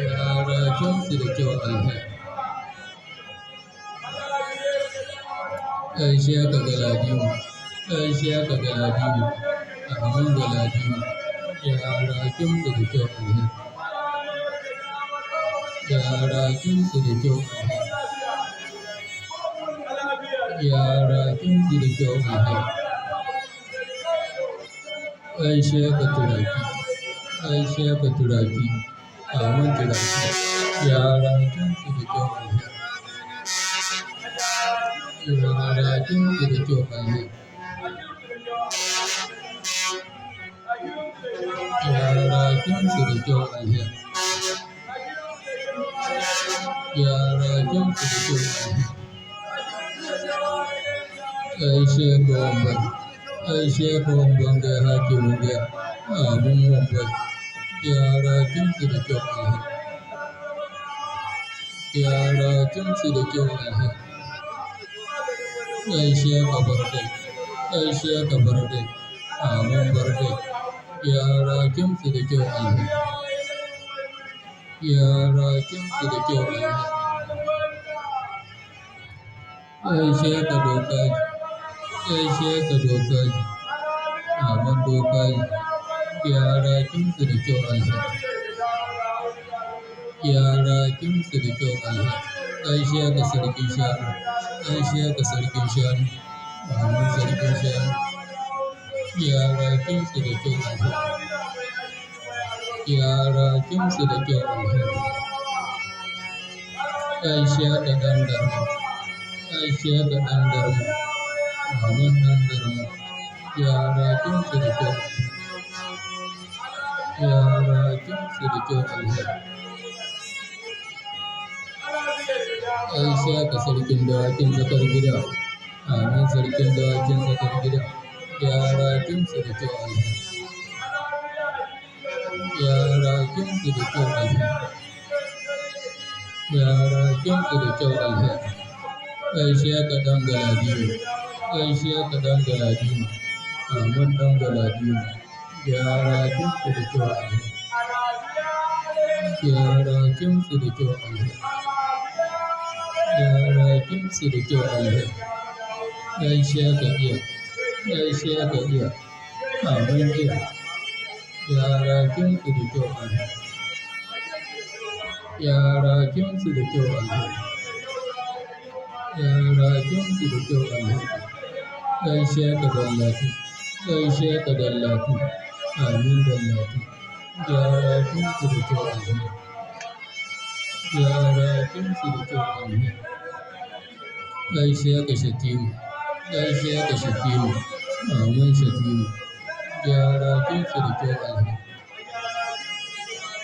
gyara kinsu da kyau alhaji. Gaishe ka Galadima, gaishe ka Galadima, Ahmad Galadima, gyara kinsu da kyau alhaji. Gyara kinsu da kyau alhaji. Gyara kinsu da kyau alhaji. Gaishe ka Turaki, gaishe ka Turaki, Ahmad Turaki, gyara kinsu da kyau alhaji. Gyara kinsu da kyau alhaji. Gyara kinsu da kyau alhaji. Gyara kinsu da kyau alhaji. Gaishe ka Wambai, gaishe ka Wamban ga hakimin ga Ahmad Wambai, gyara kinsu da kyau alhaji. Gyara kinsu da kyau alhaji. Gaishe ka Barde, gaishe ka Barde, Ahmad Barde, gyara kinsu da kyau alhaji. Gyara kinsu da kyau alhaji. Gaishe ka Dokaji, gaishe ka Dokaji, Ahmad Dokaji, gyara kinsu da kyau alhaji. Gyara kinsu da kyau alhaji. Gaishe ka Sarkin Shanu, gaishe ka Sarkin Shanu, Ahmad Sarkin Shanu, gyara kinsu da kyau alhaji. Gyara kinsu da kyau alhaji. Gaishe ka Dandarma, gaishe ka Dandarma, Ahmad Dandarma, gyara kinsu da kyau alhaji. Gyara kinsu da kyau alhaji. Gaishe ka Sarkin Dawakin Tsakar Gida, Ahmad Sarkin Dawakin Tsakar Gida, gyara kinsu da kyau alhaji. Gyara kinsu da kyau alhaji. Gyara kinsu da kyau alhaji. Gaishe ka ɗan Galadima, gaishe ka ɗan Galadima, Ahmad ɗan Galadima, gyara kinsu da kyau alhaji. Gyara kinsu da kyau alhaji. Gyara kinsu da kyau alhaji. Gaishe ka Iya, gaishe ka Iya, Ahmad Iya, gyara kinsu da kyau alhaji. Gyara kinsu da kyau alhaji. Gyara kinsu da kyau alhaji. Gaishe ka Dallatu, gaishe ka Dallatu, Amin Dallatu, gyara kinsu da kyau alhaji. Gyara kinsu da kyau alhaji. Gaishe ka Shatima, gaishe ka Shatima, Ahmad Shatima, gyara kinsu da kyau alhaji.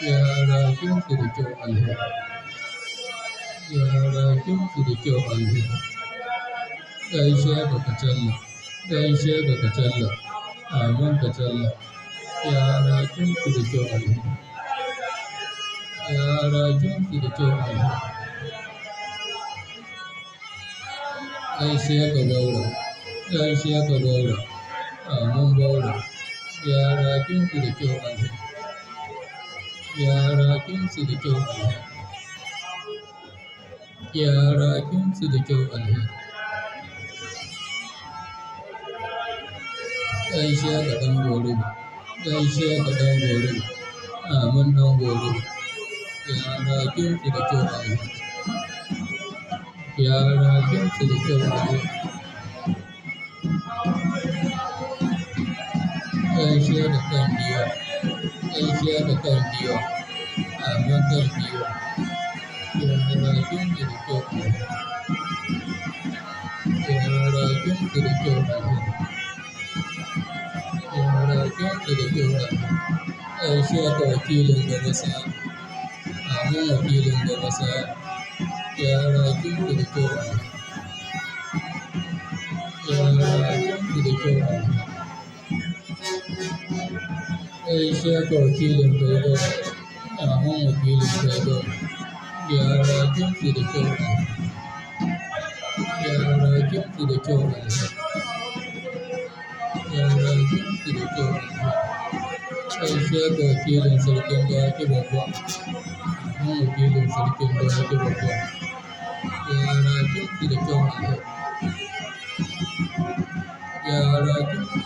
Gyara kinsu da kyau alhaji. Gyara kinsu da kyau alhaji. Gaishe ka Kacalla, gaishe ka Kacalla, Ahmad Kacalla, gyara kinsu da kyau alhaji. Gyara kinsu da kyau alhaji. Gaishe ka Baura, gaishe ka Baura, Ahmad Baura, gyara kinsu da kyau alhaji. Gyara kinsu da kyau alhaji. Gyara kinsu da kyau alhaji. Gaishe ka ɗan Goruba, gaishe ka ɗan Goruba, Ahmad ɗan Goruba, gyara kinsu da kyau alhaji. Gyara kinsu da kyau alhaji. Gaishe ka kan Giwa, gaishe ka kan Giwa, Ahmad kan Giwa, gyara kinsu da kyau alhaji. Gyara kinsu da kyau alhaji. Gyara kinsu da kyau alhaji. Gaishe ka wakilin Gabasa, Ahmad wakilin Gabasa, gyara kinsu da kyau alhaji. Gyara kinsu da kyau alhaji. Gaishe ka wakilin Faidar, Ahmad wakilin Faidar, gyara kinsu da kyau alhaji. Gyara kinsu da kyau alhaji. Gyara kinsu da kyau alhaji. gaishe ga wakilin sarkin dawaki babba, wakilin sarkin dawaki babba, yara kinki da kyau alhaji, yara kinki.